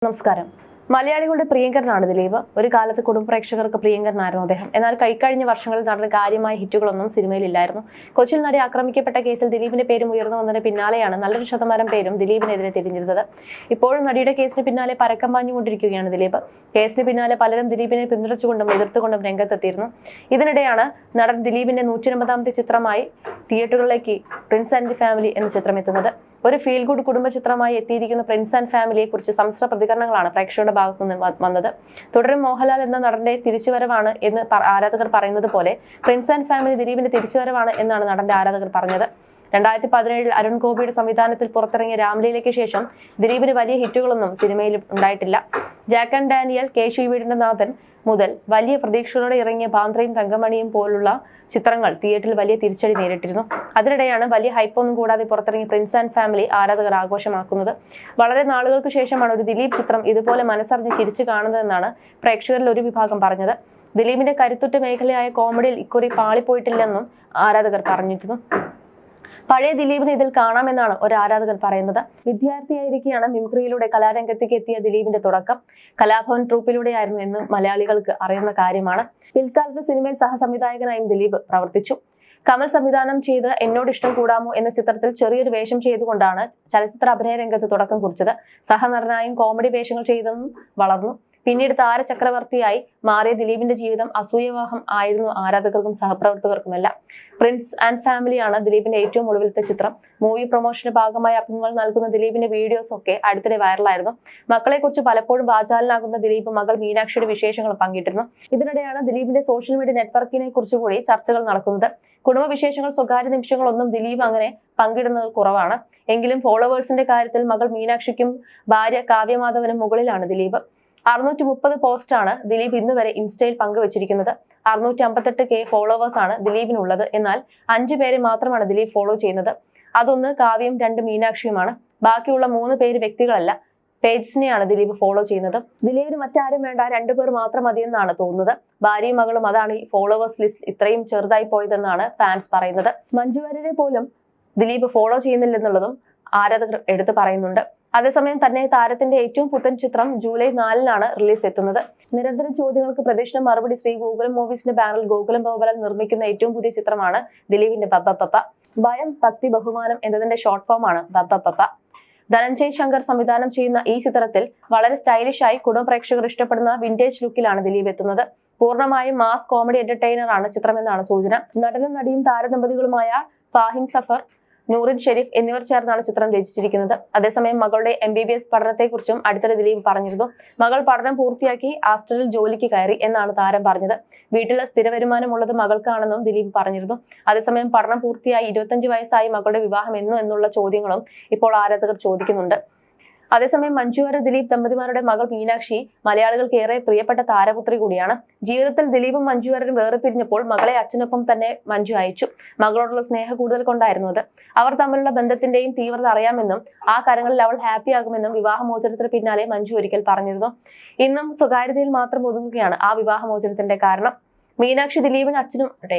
നമസ്കാരം. മലയാളികളുടെ പ്രിയങ്കരനാണ് ദിലീപ്. ഒരു കാലത്ത് കുടുംബ പ്രേക്ഷകർക്ക് പ്രിയങ്കരനായിരുന്നു അദ്ദേഹം. എന്നാൽ കഴിഞ്ഞ വർഷങ്ങളിൽ നടന്ന കാര്യമായ ഹിറ്റുകളൊന്നും സിനിമയിലില്ലായിരുന്നു. കൊച്ചിയിൽ നടി ആക്രമിക്കപ്പെട്ട കേസിൽ ദിലീപിന്റെ പേരും ഉയർന്നു വന്നതിന് പിന്നാലെയാണ് നല്ലൊരു ശതമാനം പേരും ദിലീപിനെതിരെ തിരിഞ്ഞിരുന്നത്. ഇപ്പോഴും നടിയുടെ കേസിന് പിന്നാലെ പരക്കം പാഞ്ഞുകൊണ്ടിരിക്കുകയാണ് ദിലീപ്. കേസിന് പിന്നാലെ പലരും ദിലീപിനെ പിന്തുണച്ചുകൊണ്ടും എതിർത്തുകൊണ്ടും രംഗത്തെത്തിയിരുന്നു. ഇതിനിടെയാണ് നടൻ ദിലീപിന്റെ 150ാമത്തെ ചിത്രമായി തിയേറ്ററുകളിലേക്ക് പ്രിൻസ് ആൻഡ് ദി ഫാമിലി എന്ന ചിത്രം എത്തുന്നത്. ഒരു ഫീൽ ഗുഡ് കുടുംബ ചിത്രമായി എത്തിയിരിക്കുന്ന പ്രിൻസ് ആൻഡ് ഫാമിലിയെ കുറിച്ച് സമ്മിശ്ര പ്രതികരണങ്ങളാണ് പ്രേക്ഷകരുടെ ഭാഗത്തു നിന്ന് വന്നത്. തുടരും മോഹൻലാൽ എന്ന നടന്റെ തിരിച്ചുവരവാണ് എന്ന് ആരാധകർ പറയുന്നത് പോലെ പ്രിൻസ് ആൻഡ് ഫാമിലി ദിലീപിന്റെ തിരിച്ചുവരവാണ് എന്നാണ് നടന്റെ ആരാധകർ പറഞ്ഞത്. 2017 അരുൺ ഗോപിയുടെ സംവിധാനത്തിൽ പുറത്തിറങ്ങിയ രാംലീലയ്ക്ക് ശേഷം ദിലീപിന് വലിയ ഹിറ്റുകളൊന്നും സിനിമയിൽ ഉണ്ടായിട്ടില്ല. ജാക്ക് ആൻഡ് ഡാനിയൽ, കേശു വീടിന്റെ നാഥൻ മുതൽ വലിയ പ്രതീക്ഷകളോടെ ഇറങ്ങിയ ബാന്ദ്രയും തങ്കമണിയും പോലുള്ള ചിത്രങ്ങൾ തിയേറ്ററിൽ വലിയ തിരിച്ചടി നേരിട്ടിരുന്നു. അതിനിടെയാണ് വലിയ ഹൈപ്പൊന്നും കൂടാതെ പുറത്തിറങ്ങിയ പ്രിൻസ് ആൻഡ് ഫാമിലി ആരാധകർ ആഘോഷമാക്കുന്നത്. വളരെ നാളുകൾക്ക് ശേഷമാണ് ഒരു ദിലീപ് ചിത്രം ഇതുപോലെ മനസ്സറിഞ്ഞ് ചിരിച്ചു കാണുന്നതെന്നാണ് പ്രേക്ഷകരിൽ ഒരു വിഭാഗം പറഞ്ഞത്. ദിലീപിന്റെ കരുത്തുറ്റ മേഖലയായ കോമഡിയിൽ ഇക്കുറി പാളിപ്പോയിട്ടില്ലെന്നും ആരാധകർ പറഞ്ഞിരുന്നു. പഴയ ദിലീപിനെ ഇതിൽ കാണാമെന്നാണ് ഒരു ആരാധകൻ പറയുന്നത്. വിദ്യാർത്ഥിയായിരിക്കെയാണ് മിമിക്രിയിലൂടെ കലാരംഗത്തേക്ക് എത്തിയ ദിലീപിന്റെ തുടക്കം. കലാഭവൻ ട്രൂപ്പിലൂടെയായിരുന്നു എന്ന് മലയാളികൾക്ക് അറിയുന്ന കാര്യമാണ്. പിൽക്കാലത്ത് സിനിമയിൽ സഹസംവിധായകനായും ദിലീപ് പ്രവർത്തിച്ചു. കമൽ സംവിധാനം ചെയ്ത് എന്നോട് ഇഷ്ടം കൂടാമോ എന്ന ചിത്രത്തിൽ ചെറിയൊരു വേഷം ചെയ്തുകൊണ്ടാണ് ചലച്ചിത്ര അഭിനയ രംഗത്ത് തുടക്കം കുറിച്ചത്. സഹനടനായും കോമഡി വേഷങ്ങൾ ചെയ്തും വളർന്നു. പിന്നീട് താരചക്രവർത്തിയായി മാറിയ ദിലീപിന്റെ ജീവിതം അസൂയവാഹം ആയിരുന്നു ആരാധകർക്കും സഹപ്രവർത്തകർക്കുമെല്ലാം. പ്രിൻസ് ആൻഡ് ഫാമിലിയാണ് ദിലീപിന്റെ ഏറ്റവും ഒടുവിലത്തെ ചിത്രം. മൂവി പ്രൊമോഷന്റെ ഭാഗമായി അഭിമുഖങ്ങൾ നൽകുന്ന ദിലീപിന്റെ വീഡിയോസ് ഒക്കെ അടുത്തിടെ വൈറലായിരുന്നു. മക്കളെക്കുറിച്ച് പലപ്പോഴും വാചാലനാകുന്ന ദിലീപ് മകൾ മീനാക്ഷിയുടെ വിശേഷങ്ങൾ പങ്കിട്ടിരുന്നു. ഇതിനിടെയാണ് ദിലീപിന്റെ സോഷ്യൽ മീഡിയ നെറ്റ്വർക്കിനെ കുറിച്ച് കൂടി ചർച്ചകൾ നടക്കുന്നത്. കുടുംബ വിശേഷങ്ങൾ, സ്വകാര്യ നിമിഷങ്ങളൊന്നും ദിലീപ് അങ്ങനെ പങ്കിടുന്നത് കുറവാണ്. എങ്കിലും ഫോളോവേഴ്സിന്റെ കാര്യത്തിൽ മകൾ മീനാക്ഷിക്കും ഭാര്യ കാവ്യമാധവനും മുകളിലാണ് ദിലീപ്. 630 പോസ്റ്റാണ് ദിലീപ് ഇന്ന് വരെ ഇൻസ്റ്റയിൽ പങ്കുവച്ചിരിക്കുന്നത്. 658K ഫോളോവേഴ്സ് ആണ് ദിലീപിനുള്ളത്. എന്നാൽ 5 പേരെ മാത്രമാണ് ദിലീപ് ഫോളോ ചെയ്യുന്നത്. അതൊന്ന് കാവ്യം, 2 മീനാക്ഷിയുമാണ്. ബാക്കിയുള്ള 3 പേര് വ്യക്തികളല്ല, പേജിനെയാണ് ദിലീപ് ഫോളോ ചെയ്യുന്നത്. ദിലീപിന് മറ്റാരും വേണ്ട, 2 പേർ മാത്രം മതിയെന്നാണ് തോന്നുന്നത്. ഭാര്യയും മകളും, അതാണ് ഈ ഫോളോവേഴ്സ് ലിസ്റ്റ് ഇത്രയും ചെറുതായി പോയതെന്നാണ് ഫാൻസ് പറയുന്നത്. മഞ്ജു വാര്യരെ പോലും ദിലീപ് ഫോളോ ചെയ്യുന്നില്ലെന്നുള്ളതും ആരാധകർ എടുത്തു പറയുന്നുണ്ട്. അതേസമയം തന്നെ താരത്തിന്റെ ഏറ്റവും പുത്തൻ ചിത്രം ജൂലൈ 4-നാണ് റിലീസ് എത്തുന്നത്. നിരന്തരം ചോദ്യങ്ങൾക്ക് പ്രതീക്ഷിത മറുപടി ശ്രീ ഗോകുലം മൂവീസിന്റെ ബാനറിൽ ഗോകുലം ബഹുബലൻ നിർമ്മിക്കുന്ന ഏറ്റവും പുതിയ ചിത്രമാണ് ദിലീപിന്റെ ബബ്ബപ്പ. ഭയം, ഭക്തി, ബഹുമാനം എന്നതിന്റെ ഷോർട്ട് ഫോമാണ് ബബ്ബപ്പ. ധനഞ്ജയ് ശങ്കർ സംവിധാനം ചെയ്യുന്ന ഈ ചിത്രത്തിൽ വളരെ സ്റ്റൈലിഷായി കുടുംബ പ്രേക്ഷകർ ഇഷ്ടപ്പെടുന്ന വിന്റേജ് ലുക്കിലാണ് ദിലീപ് എത്തുന്നത്. പൂർണ്ണമായും മാസ് കോമഡി എന്റർടൈനർ ആണ് ചിത്രമെന്നാണ് സൂചന. നടനും നടിയും താരദമ്പതികളുമായ ഫാഹിം സഫർ, നൂറിൻ ഷെരീഫ് എന്നിവർ ചേർന്നാണ് ചിത്രം രചിച്ചിരിക്കുന്നത്. അതേസമയം മകളുടെ MBBS പഠനത്തെക്കുറിച്ചും അടുത്തിടെ ദിലീപ് പറഞ്ഞിരുന്നു. മകൾ പഠനം പൂർത്തിയാക്കി ആസ്റ്ററിൽ ജോലിക്ക് കയറി എന്നാണ് താരം പറഞ്ഞത്. വീട്ടിൽ സ്ഥിര വരുമാനമുള്ളത് മകൾക്കാണെന്നും ദിലീപ് പറഞ്ഞിരുന്നു. അതേസമയം പഠനം പൂർത്തിയായി 25 വയസ്സായി മകളുടെ വിവാഹം എന്നുള്ള ചോദ്യങ്ങളും ഇപ്പോൾ ആരാധകർ ചോദിക്കുന്നുണ്ട്. അതേസമയം മഞ്ജു വാര്യർ ദിലീപ് ദമ്പതിമാരുടെ മകൾ മീനാക്ഷി മലയാളികൾക്ക് ഏറെ പ്രിയപ്പെട്ട താരപുത്രി കൂടിയാണ്. ജീവിതത്തിൽ ദിലീപും മഞ്ജു വാര്യരും വേറെ പിരിഞ്ഞപ്പോൾ മകളെ അച്ഛനൊപ്പം തന്നെ മഞ്ജു അയച്ചു. മകളോടുള്ള സ്നേഹം കൂടുതൽ കൊണ്ടായിരുന്നു അത്. അവർ തമ്മിലുള്ള ബന്ധത്തിന്റെയും തീവ്രത അറിയാമെന്നും ആ കാര്യങ്ങളിൽ അവൾ ഹാപ്പിയാകുമെന്നും വിവാഹമോചനത്തിന് പിന്നാലെ മഞ്ജു ഒരിക്കൽ പറഞ്ഞിരുന്നു. ഇന്നും സ്വകാര്യതയിൽ മാത്രം ഒതുങ്ങുകയാണ് ആ വിവാഹമോചനത്തിന്റെ കാരണം. മീനാക്ഷി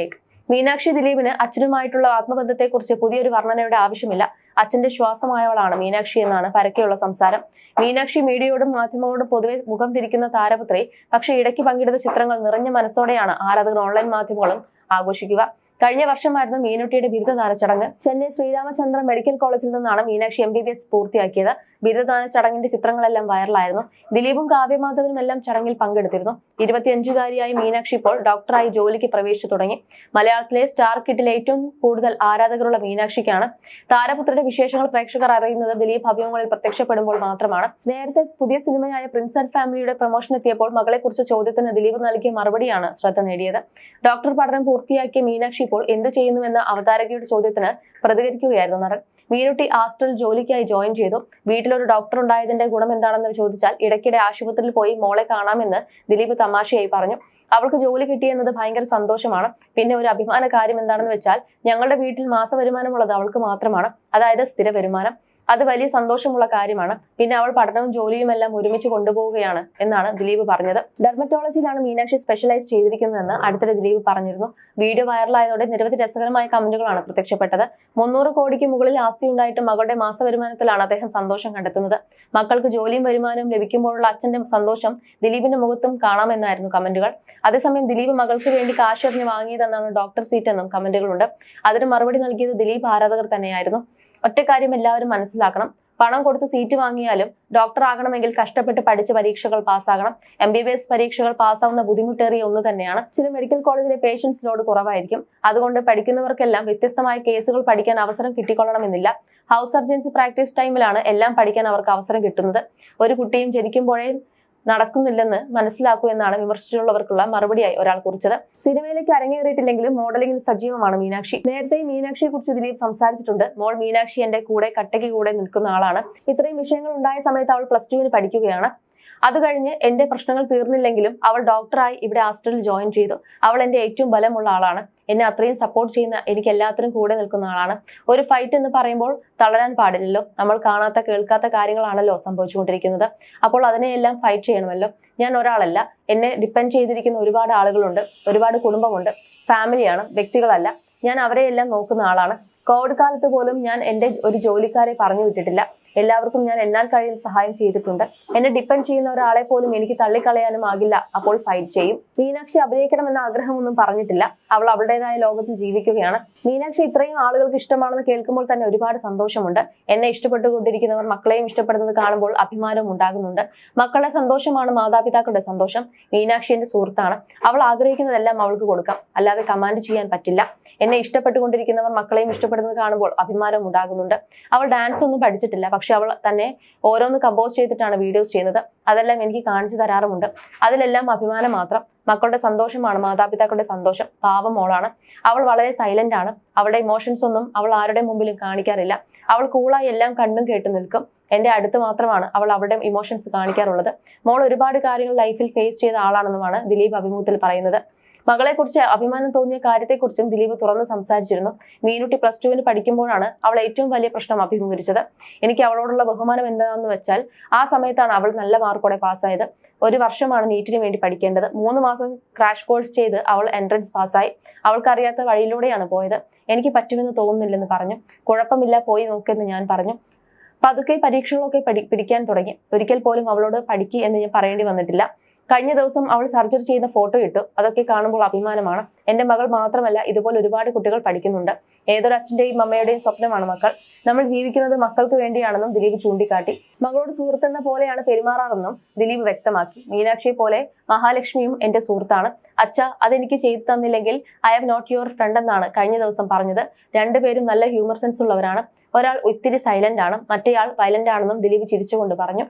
ദിലീപിന് അച്ഛനുമായിട്ടുള്ള ആത്മബന്ധത്തെക്കുറിച്ച് പുതിയൊരു വർണ്ണനയുടെ ആവശ്യമില്ല. അച്ഛന്റെ ശ്വാസമായവളാണ് മീനാക്ഷി എന്നാണ് പരക്കെയുള്ള സംസാരം. മീനാക്ഷി മീഡിയയോടും മാധ്യമങ്ങളോടും പൊതുവെ മുഖം തിരിക്കുന്ന താരപുത്രി. പക്ഷേ ഇടയ്ക്ക് പങ്കിടുന്ന ചിത്രങ്ങൾ നിറഞ്ഞ മനസ്സോടെയാണ് ആരാധകർ ഓൺലൈൻ മാധ്യമങ്ങളും ആഘോഷിക്കുക. കഴിഞ്ഞ വർഷമായിരുന്നു മീനുട്ടിയുടെ ബിരുദദാന ചടങ്ങ്. ചെന്നൈ ശ്രീരാമചന്ദ്ര മെഡിക്കൽ കോളേജിൽ നിന്നാണ് മീനാക്ഷി MBBS പൂർത്തിയാക്കിയത്. ബിരുദദാന ചടങ്ങിന്റെ ചിത്രങ്ങളെല്ലാം വൈറലായിരുന്നു. ദിലീപും കാവ്യമാധവനും എല്ലാം ചടങ്ങിൽ പങ്കെടുത്തിരുന്നു. 25-കാരിയായ മീനാക്ഷി ഇപ്പോൾ ഡോക്ടറായി ജോലിക്ക് പ്രവേശിച്ചു തുടങ്ങി. മലയാളത്തിലെ സ്റ്റാർ കിഡിൽ ഏറ്റവും കൂടുതൽ ആരാധകരുള്ള മീനാക്ഷിക്കാണ്. താരപുത്രിയുടെ വിശേഷങ്ങൾ പ്രേക്ഷകർ അറിയുന്നത് ദിലീപ് അഭിമുഖങ്ങളിൽ പ്രത്യക്ഷപ്പെടുമ്പോൾ മാത്രമാണ്. നേരത്തെ പുതിയ സിനിമയായ പ്രിൻസ് ആൻഡ് ഫാമിലിയുടെ പ്രൊമോഷൻ എത്തിയപ്പോൾ മകളെക്കുറിച്ച് ചോദ്യത്തിന് ദിലീപ് നൽകിയ മറുപടിയാണ് ശ്രദ്ധ നേടിയത്. ഡോക്ടർ പഠനം പൂർത്തിയാക്കിയ മീനാക്ഷി ഇപ്പോൾ എന്തു ചെയ്യുന്നുവെന്ന അവതാരകയുടെ ചോദ്യത്തിന് പ്രതികരിക്കുകയായിരുന്നു നടൻ. മീനുട്ടി ആസ്റ്ററിൽ ജോലിക്കായി ജോയിൻ ചെയ്തു. വീട്ടിലൊരു ഡോക്ടർ ഉണ്ടായതിന്റെ ഗുണം എന്താണെന്ന് ചോദിച്ചാൽ ഇടയ്ക്കിടെ ആശുപത്രിയിൽ പോയി മോളെ കാണാമെന്ന് ദിലീപ് തമാശയായി പറഞ്ഞു. അവൾക്ക് ജോലി കിട്ടിയെന്നത് ഭയങ്കര സന്തോഷമാണ്. പിന്നെ ഒരു അഭിമാന കാര്യം എന്താണെന്ന് വെച്ചാൽ ഞങ്ങളുടെ വീട്ടിൽ മാസ വരുമാനമുള്ളത് അവൾക്ക് മാത്രമാണ്, അതായത് സ്ഥിര വരുമാനം. അത് വലിയ സന്തോഷമുള്ള കാര്യമാണ്. പിന്നെ അവൾ പഠനവും ജോലിയും എല്ലാം ഒരുമിച്ച് കൊണ്ടുപോവുകയാണ് എന്നാണ് ദിലീപ് പറഞ്ഞത്. ഡെർമറ്റോളജിയിലാണ് മീനാക്ഷി സ്പെഷ്യലൈസ് ചെയ്തിരിക്കുന്നതെന്ന് അടുത്തിടെ ദിലീപ് പറഞ്ഞിരുന്നു. വീഡിയോ വൈറലായതോടെ നിരവധി രസകരമായ കമന്റുകളാണ് പ്രത്യക്ഷപ്പെട്ടത്. 300 കോടിക്ക് മുകളിൽ ആസ്തി ഉണ്ടായിട്ടും മകളുടെ മാസവരുമാനത്തിലാണ് അദ്ദേഹം സന്തോഷം കണ്ടെത്തുന്നത്. മക്കൾക്ക് ജോലിയും വരുമാനവും ലഭിക്കുമ്പോഴുള്ള അച്ഛന്റെ സന്തോഷം ദിലീപിന്റെ മുഖത്തും കാണാമെന്നായിരുന്നു കമന്റുകൾ. അതേസമയം ദിലീപ് മകൾക്ക് വേണ്ടി കാശെറിഞ്ഞ് വാങ്ങിയതെന്നാണ് ഡോക്ടർ സീറ്റ് എന്നും കമന്റുകളുണ്ട്. അതിന് മറുപടി നൽകിയത് ദിലീപ് ആരാധകർ തന്നെയായിരുന്നു. ഒറ്റ കാര്യം എല്ലാവരും മനസ്സിലാക്കണം, പണം കൊടുത്ത് സീറ്റ് വാങ്ങിയാലും ഡോക്ടർ ആകണമെങ്കിൽ കഷ്ടപ്പെട്ട് പഠിച്ച് പരീക്ഷകൾ പാസ്സാകണം. MBBS പരീക്ഷകൾ പാസ്സാവുന്ന ബുദ്ധിമുട്ടേറിയ ഒന്ന് തന്നെയാണ്. ചില മെഡിക്കൽ കോളേജിലെ പേഷ്യൻസ് ലോഡ് കുറവായിരിക്കും. അതുകൊണ്ട് പഠിക്കുന്നവർക്കെല്ലാം വ്യത്യസ്തമായ കേസുകൾ പഠിക്കാൻ അവസരം കിട്ടിക്കൊള്ളണമെന്നില്ല. ഹൗസ് സർജൻസി പ്രാക്ടീസ് ടൈമിലാണ് എല്ലാം പഠിക്കാൻ അവർക്ക് അവസരം കിട്ടുന്നത്. ഒരു കുട്ടിയും ജനിക്കുമ്പോഴേ നടക്കുന്നില്ലെന്ന് മനസ്സിലാക്കൂ എന്നാണ് വിമർശിച്ചിട്ടുള്ളവർക്കുള്ള മറുപടിയായി ഒരാൾ കുറിച്ചത്. സിനിമയിലേക്ക് അരങ്ങേറിയിട്ടില്ലെങ്കിലും മോഡലിംഗിൽ സജീവമാണ് മീനാക്ഷി. നേരത്തെ മീനാക്ഷിയെ കുറിച്ച് ദിലീപ് സംസാരിച്ചിട്ടുണ്ട്. മോൾ മീനാക്ഷി എന്റെ കൂടെ കട്ടയ്ക്ക് കൂടെ നിൽക്കുന്ന ആളാണ്. ഇത്രയും വിഷയങ്ങൾ ഉണ്ടായ സമയത്ത് അവൾ +2 പഠിക്കുകയാണ്. അത് കഴിഞ്ഞ് എന്റെ പ്രശ്നങ്ങൾ തീർന്നില്ലെങ്കിലും അവൾ ഡോക്ടറായി ഇവിടെ ആസ്റ്ററിൽ ജോയിൻ ചെയ്തു. അവൾ എന്റെ ഏറ്റവും ബലമുള്ള ആളാണ്. എന്നെ അത്രയും സപ്പോർട്ട് ചെയ്യുന്ന, എനിക്ക് എല്ലാത്തിനും കൂടെ നിൽക്കുന്ന ആളാണ്. ഒരു ഫൈറ്റ് എന്ന് പറയുമ്പോൾ തളരാൻ പാടില്ലല്ലോ. നമ്മൾ കാണാത്ത കേൾക്കാത്ത കാര്യങ്ങളാണല്ലോ സംഭവിച്ചുകൊണ്ടിരിക്കുന്നത്. അപ്പോൾ അതിനെയെല്ലാം ഫൈറ്റ് ചെയ്യണമല്ലോ. ഞാൻ ഒരാളല്ല, എന്നെ ഡിപ്പെൻഡ് ചെയ്തിരിക്കുന്ന ഒരുപാട് ആളുകളുണ്ട്, ഒരുപാട് കുടുംബമുണ്ട്, ഫാമിലിയാണ്, വ്യക്തികളല്ല. ഞാൻ അവരെയെല്ലാം നോക്കുന്ന ആളാണ്. കോവിഡ് കാലത്ത് പോലും ഞാൻ എന്റെ ഒരു ജോലിക്കാരെ പറഞ്ഞു വിട്ടിട്ടില്ല. എല്ലാവർക്കും ഞാൻ എന്നാൽ കഴിയുന്ന സഹായം ചെയ്തിട്ടുണ്ട്. എന്നെ ഡിപ്പെൻഡ് ചെയ്യുന്ന ഒരാളെ പോലും എനിക്ക് തള്ളിക്കളയാനും ആകില്ല. അപ്പോൾ ഫൈറ്റ് ചെയ്യും. മീനാക്ഷി അഭിനയിക്കണമെന്ന ആഗ്രഹമൊന്നും പറഞ്ഞിട്ടില്ല. അവൾ അവളുടേതായ ലോകത്തിൽ ജീവിക്കുകയാണ്. മീനാക്ഷി ഇത്രയും ആളുകൾക്ക് ഇഷ്ടമാണെന്ന് കേൾക്കുമ്പോൾ തന്നെ ഒരുപാട് സന്തോഷമുണ്ട്. എന്നെ ഇഷ്ടപ്പെട്ടുകൊണ്ടിരിക്കുന്നവർ മക്കളെയും ഇഷ്ടപ്പെടുന്നത് കാണുമ്പോൾ അഭിമാനവും ഉണ്ടാകുന്നുണ്ട്. മക്കളുടെ സന്തോഷമാണ് മാതാപിതാക്കളുടെ സന്തോഷം. മീനാക്ഷി എന്റെ സുഹൃത്താണ്. അവൾ ആഗ്രഹിക്കുന്നതെല്ലാം അവൾക്ക് കൊടുക്കാം, അല്ലാതെ കമാൻഡ് ചെയ്യാൻ പറ്റില്ല. എന്നെ ഇഷ്ടപ്പെട്ടുകൊണ്ടിരിക്കുന്നവർ മക്കളെയും ഇഷ്ടപ്പെടുന്നത് കാണുമ്പോൾ അഭിമാനവും ഉണ്ടാകുന്നുണ്ട്. അവൾ ഡാൻസ് ഒന്നും പഠിച്ചിട്ടില്ല. പക്ഷെ അവൾ തന്നെ ഓരോന്ന് കമ്പോസ് ചെയ്തിട്ടാണ് വീഡിയോസ് ചെയ്യുന്നത്. അതെല്ലാം എനിക്ക് കാണിച്ചു തരാറുമുണ്ട്. അതിലെല്ലാം അഭിമാനം മാത്രം. മക്കളുടെ സന്തോഷമാണ് മാതാപിതാക്കളുടെ സന്തോഷം. പാവം മോളാണ്. അവൾ വളരെ സൈലന്റ് ആണ്. അവളുടെ ഇമോഷൻസ് ഒന്നും അവൾ ആരുടെ മുമ്പിലും കാണിക്കാറില്ല. അവൾ കൂളായി എല്ലാം കണ്ടും കേട്ടു നിൽക്കും. എന്റെ അടുത്ത് മാത്രമാണ് അവൾ അവളുടെ ഇമോഷൻസ് കാണിക്കാറുള്ളത്. മോൾ ഒരുപാട് കാര്യങ്ങൾ ലൈഫിൽ ഫേസ് ചെയ്ത ആളാണെന്നുമാണ് ദിലീപ് അഭിമുഖത്തിൽ പറയുന്നത്. മകളെക്കുറിച്ച് അഭിമാനം തോന്നിയ കാര്യത്തെക്കുറിച്ചും ദിലീപ് തുറന്ന് സംസാരിച്ചിരുന്നു. മീനുട്ടി +2 പഠിക്കുമ്പോഴാണ് അവൾ ഏറ്റവും വലിയ പ്രശ്നം അഭിമുഖീകരിച്ചത്. എനിക്ക് അവളോടുള്ള ബഹുമാനം എന്താണെന്ന് വെച്ചാൽ ആ സമയത്താണ് അവൾ നല്ല മാർക്കോടെ പാസ്സായത്. 1 വർഷമാണ് നീറ്റിന് വേണ്ടി പഠിക്കേണ്ടത്. 3 മാസം ക്രാഷ് കോഴ്സ് ചെയ്ത് അവൾ എൻട്രൻസ് പാസ്സായി. അവൾക്കറിയാത്ത വഴിയിലൂടെയാണ് പോയത്. എനിക്ക് പറ്റുമെന്ന് തോന്നുന്നില്ലെന്ന് പറഞ്ഞു. കുഴപ്പമില്ല, പോയി നോക്കെന്ന് ഞാൻ പറഞ്ഞു. പതുക്കെ പരീക്ഷകളൊക്കെ പിടിക്കാൻ തുടങ്ങി. ഒരിക്കൽ പോലും അവളോട് പഠിക്ക് എന്ന് ഞാൻ പറയേണ്ടി വന്നിട്ടില്ല. കഴിഞ്ഞ ദിവസം അവൾ സർജറി ചെയ്യുന്ന ഫോട്ടോ ഇട്ടു. അതൊക്കെ കാണുമ്പോൾ അഭിമാനമാണ്. എന്റെ മകൾ മാത്രമല്ല, ഇതുപോലെ ഒരുപാട് കുട്ടികൾ പഠിക്കുന്നുണ്ട്. ഏതൊരു അച്ഛന്റെയും അമ്മയുടെയും സ്വപ്നമാണ് മക്കൾ. നമ്മൾ ജീവിക്കുന്നത് മക്കൾക്ക് വേണ്ടിയാണെന്നും ദിലീപ് ചൂണ്ടിക്കാട്ടി. മകളോട് സുഹൃത്തെന്ന പോലെയാണ് പെരുമാറാറെന്നും ദിലീപ് വ്യക്തമാക്കി. മീനാക്ഷിയെ പോലെ മഹാലക്ഷ്മിയും എന്റെ സുഹൃത്താണ്. അച്ഛ, അതെനിക്ക് ചെയ്തു തന്നില്ലെങ്കിൽ I am not your friend എന്നാണ് കഴിഞ്ഞ ദിവസം പറഞ്ഞത്. രണ്ടുപേരും നല്ല ഹ്യൂമർ സെൻസ് ഉള്ളവരാണ്. ഒരാൾ ഇത്തിരി സൈലന്റ് ആണ്, മറ്റേയാൾ വയലന്റ് ആണെന്നും ദിലീപ് ചിരിച്ചുകൊണ്ട് പറഞ്ഞു.